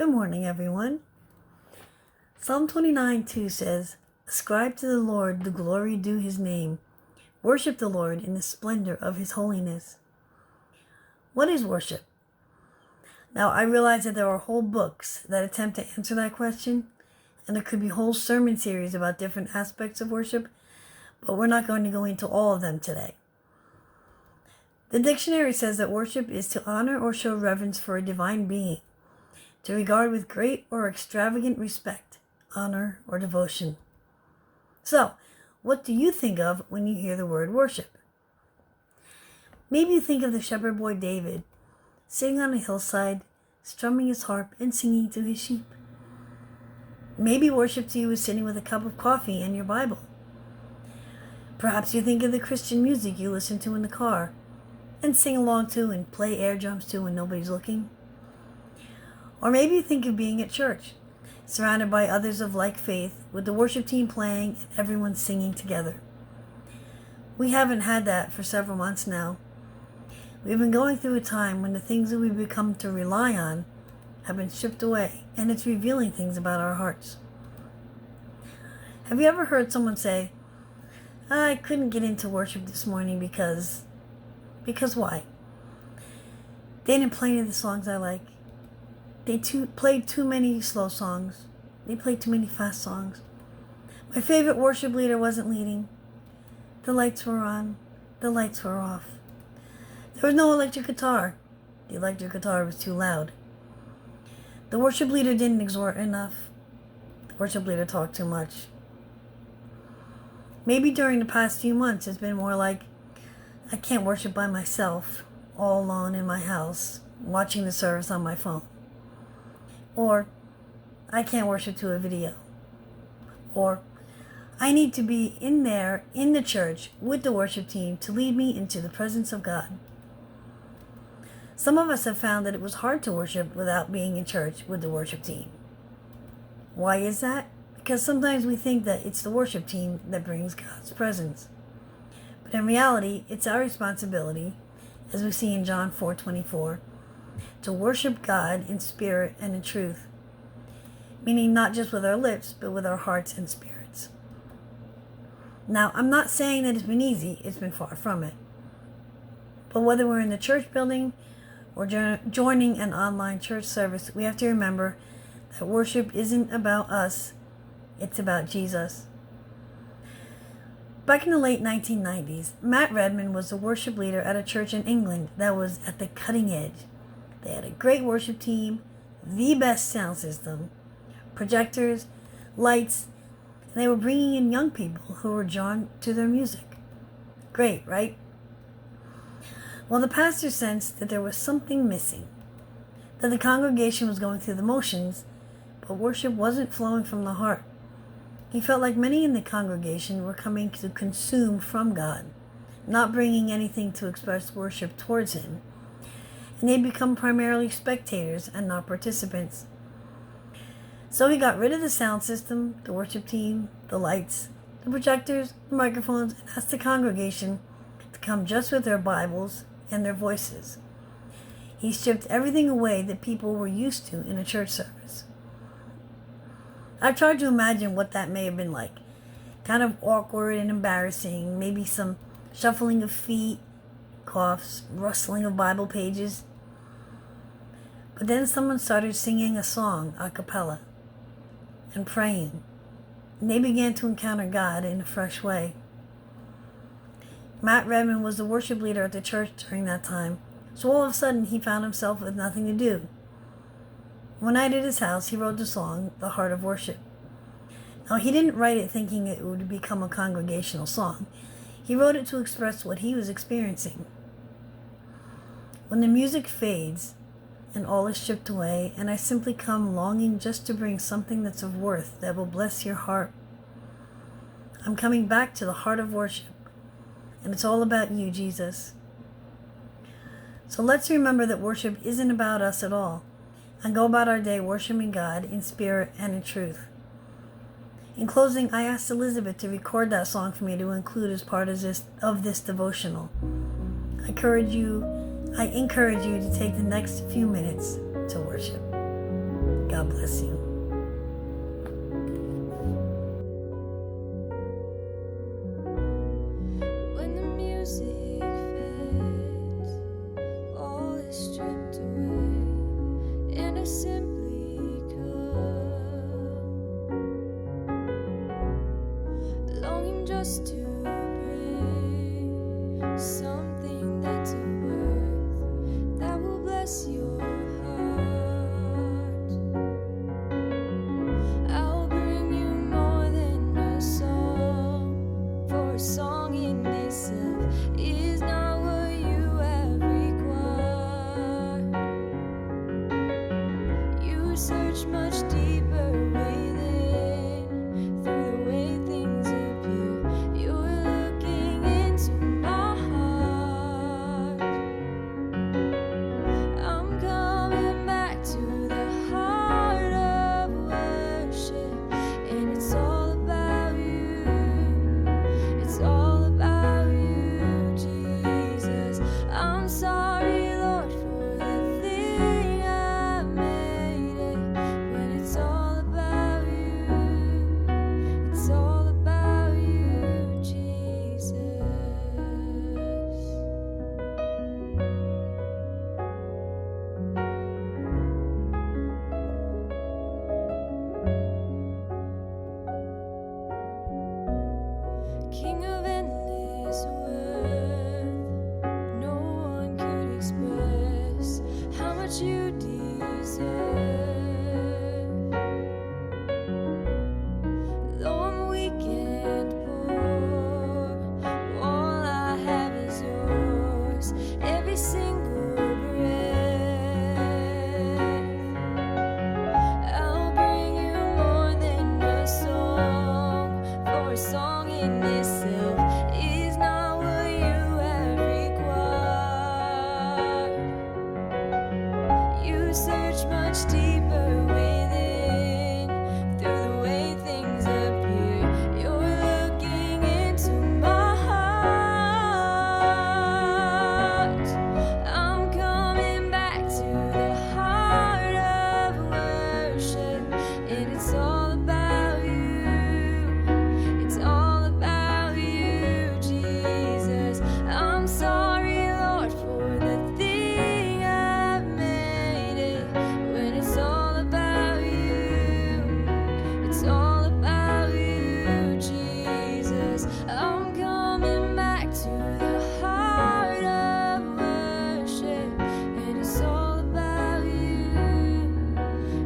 Good morning, everyone. Psalm 29:2 says, "Ascribe to the Lord the glory due his name. Worship the Lord in the splendor of his holiness." What is worship? Now, I realize that there are whole books that attempt to answer that question, and there could be whole sermon series about different aspects of worship, but we're not going to go into all of them today. The dictionary says that worship is to honor or show reverence for a divine being, to regard with great or extravagant respect, honor, or devotion. So, what do you think of when you hear the word worship? Maybe you think of the shepherd boy David, sitting on a hillside, strumming his harp and singing to his sheep. Maybe worship to you is sitting with a cup of coffee and your Bible. Perhaps you think of the Christian music you listen to in the car and sing along to and play air drums to when nobody's looking. Or maybe you think of being at church, surrounded by others of like faith, with the worship team playing and everyone singing together. We haven't had that for several months now. We've been going through a time when the things that we've become to rely on have been stripped away, and it's revealing things about our hearts. Have you ever heard someone say, "I couldn't get into worship this morning because why? They didn't play any of the songs I like. They played too many slow songs. They played too many fast songs. My favorite worship leader wasn't leading. The lights were on. The lights were off. There was no electric guitar. The electric guitar was too loud. The worship leader didn't exhort enough. The worship leader talked too much." Maybe during the past few months it's been more like, "I can't worship by myself, all alone in my house, watching the service on my phone." Or, "I can't worship to a video." Or, "I need to be in there, in the church, with the worship team to lead me into the presence of God." Some of us have found that it was hard to worship without being in church with the worship team. Why is that? Because sometimes we think that it's the worship team that brings God's presence. But in reality, it's our responsibility, as we see in John 4:24, to worship God in spirit and in truth, meaning not just with our lips, but with our hearts and spirits. Now, I'm not saying that it's been easy. It's been far from it. But whether we're in the church building or joining an online church service, we have to remember that worship isn't about us. It's about Jesus. Back in the late 1990s, Matt Redman was the worship leader at a church in England that was at the cutting edge. They had a great worship team, the best sound system, projectors, lights, and they were bringing in young people who were drawn to their music. Great, right? Well, the pastor sensed that there was something missing, that the congregation was going through the motions, but worship wasn't flowing from the heart. He felt like many in the congregation were coming to consume from God, not bringing anything to express worship towards him, and they'd become primarily spectators and not participants. So he got rid of the sound system, the worship team, the lights, the projectors, the microphones, and asked the congregation to come just with their Bibles and their voices. He stripped everything away that people were used to in a church service. I've tried to imagine what that may have been like. Kind of awkward and embarrassing, maybe some shuffling of feet, coughs, rustling of Bible pages. But then someone started singing a song a cappella and praying, and they began to encounter God in a fresh way. Matt Redman was the worship leader at the church during that time, so all of a sudden he found himself with nothing to do. One night at his house, he wrote the song, "The Heart of Worship." Now, he didn't write it thinking it would become a congregational song. He wrote it to express what he was experiencing. When the music fades and all is stripped away, and I simply come longing just to bring something that's of worth that will bless your heart, I'm coming back to the heart of worship, and it's all about you, Jesus. So let's remember that worship isn't about us at all, and go about our day worshiping God in spirit and in truth. In closing, I asked Elizabeth to record that song for me to include as part of this devotional. I encourage you to take the next few minutes to worship. God bless you. When the music fades, all is stripped away, and I simply come, longing just to bring something that's of worth that will bless your heart. I'll bring you more than a song, for a song in itself is not what you have required. You search much deeper within, through the way things appear. You're looking into my heart. I'm coming back to the heart of worship, and it's all about you. It's all about you, Jesus. I'm sorry, Lord, for the thing I made it, when it's all about you. It's all about you, Jesus. King of endless worth, no one could express how much you deserve. Though I'm weak and poor, all I have is yours, every single breath. I'll bring you more than a song, for a song in itself is not what you have required. You search much deeper within, through the way things appear. You're looking into my heart. I'm coming back to the heart of worship, and it's all about you. It's all about you, Jesus. I'm sorry, Lord, for the thing I've made it, when it's all about you. It's all about you, Jesus. I'm coming back to the heart of worship, and it's all about you.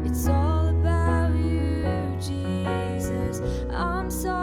It's all about you, Jesus. I'm sorry.